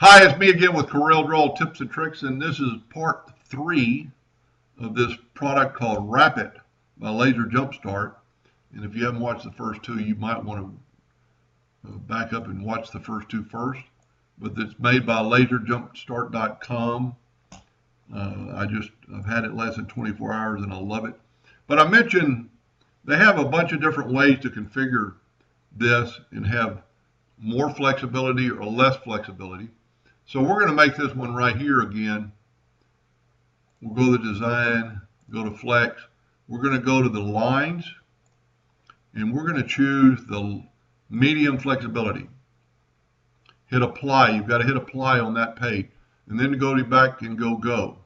Hi, it's me again with Corel Draw Tips and Tricks, and this is part 3 of this product called Wrapit by Laserjumpstart. And if you haven't watched the first two, you might want to back up and watch the first two first. But it's made by Laserjumpstart.com. I've had it less than 24 hours and I love it. But I mentioned they have a bunch of different ways to configure this and have more flexibility or less flexibility. So we're going to make this one right here again. We'll go to design, go to flex. We're going to go to the lines and we're going to choose the medium flexibility. Hit apply. You've got to hit apply on that page and then go back and go.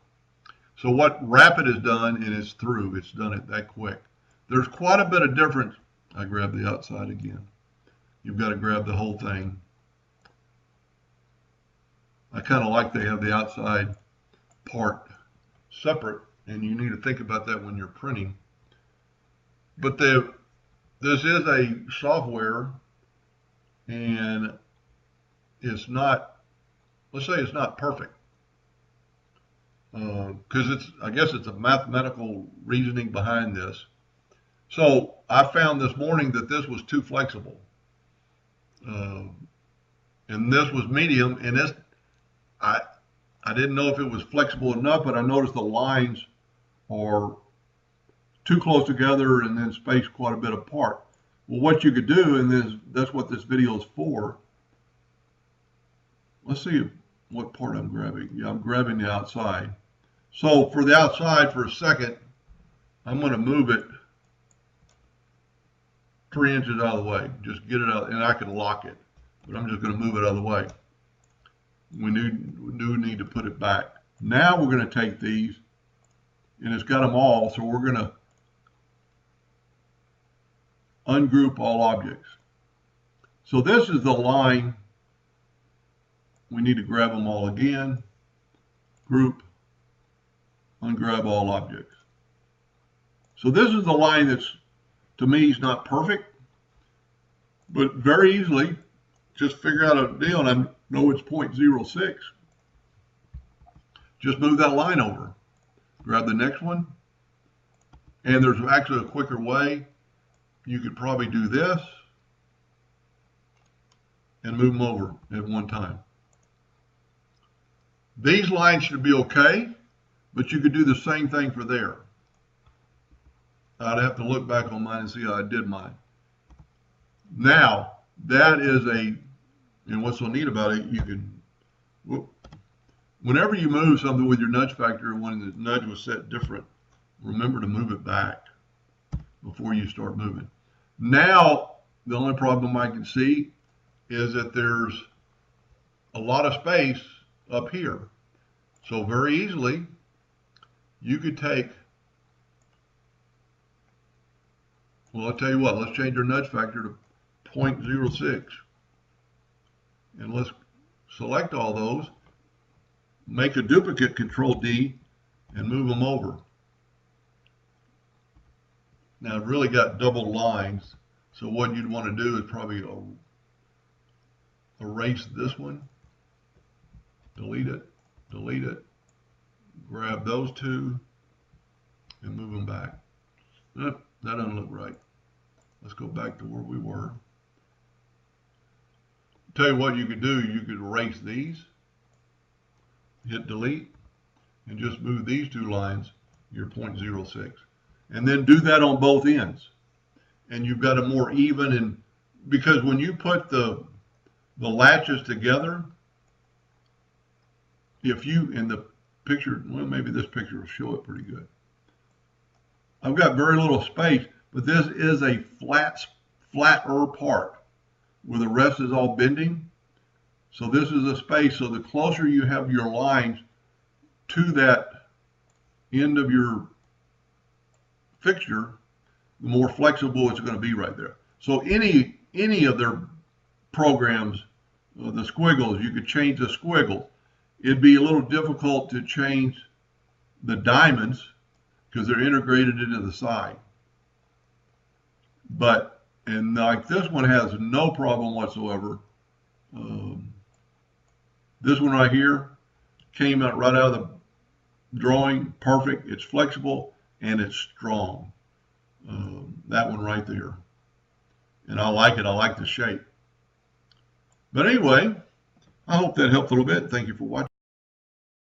So what Wrapit has done, and it's through, it's done it that quick. There's quite a bit of difference. I grab the outside again. You've got to grab the whole thing. I kind of like they have the outside part separate, and you need to think about that when you're printing. But this is a software, and it's not, let's say it's not perfect. Because I guess it's a mathematical reasoning behind this. So I found this morning that this was too flexible. And this was medium, and this, I didn't know if it was flexible enough, but I noticed the lines are too close together and then spaced quite a bit apart. Well, what you could do, and that's what this video is for. Let's see what part I'm grabbing. Yeah, I'm grabbing the outside. So for the outside, for a second, I'm going to move it 3 inches out of the way. Just get it out, and I can lock it. But I'm just going to move it out of the way. We do need to put it back. Now we're going to take these, and it's got them all, so we're going to ungroup all objects. So this is the line. We need to grab them all again. Group, ungrab all objects. So this is the line that's, to me, is not perfect, but very easily just figure out a deal, and I know it's 0.06. Just move that line over. Grab the next one. And there's actually a quicker way. You could probably do this and move them over at one time. These lines should be okay, but you could do the same thing for there. I'd have to look back on mine and see how I did mine. Now, that is and what's so neat about it, you can, whenever you move something with your nudge factor, when the nudge was set different, remember to move it back before you start moving. Now, the only problem I can see is that there's a lot of space up here. So very easily, you could take, well, I'll tell you what, let's change our nudge factor to 0.06. And let's select all those, make a duplicate, Control D, and move them over. Now I've really got double lines, so what you'd want to do is probably erase this one, delete it, grab those two, and move them back. That doesn't look right. Let's go back to where we were. Tell you what you could do, you could erase these, hit delete, and just move these two lines, your 0.06. And then do that on both ends. And you've got a more even, and because when you put the latches together, if you, in the picture, well, maybe this picture will show it pretty good. I've got very little space, but this is a flatter part where the rest is all bending. So this is a space. So the closer you have your lines to that end of your fixture, the more flexible it's going to be right there. So any of their programs, the squiggles, you could change the squiggle. It'd be a little difficult to change the diamonds because they're integrated into the side. And like this one has no problem whatsoever This one right here came out right out of the drawing, perfect. It's flexible and it's strong. That one right there. And I like it. I like the shape. But anyway, I hope that helped a little bit. Thank you for watching.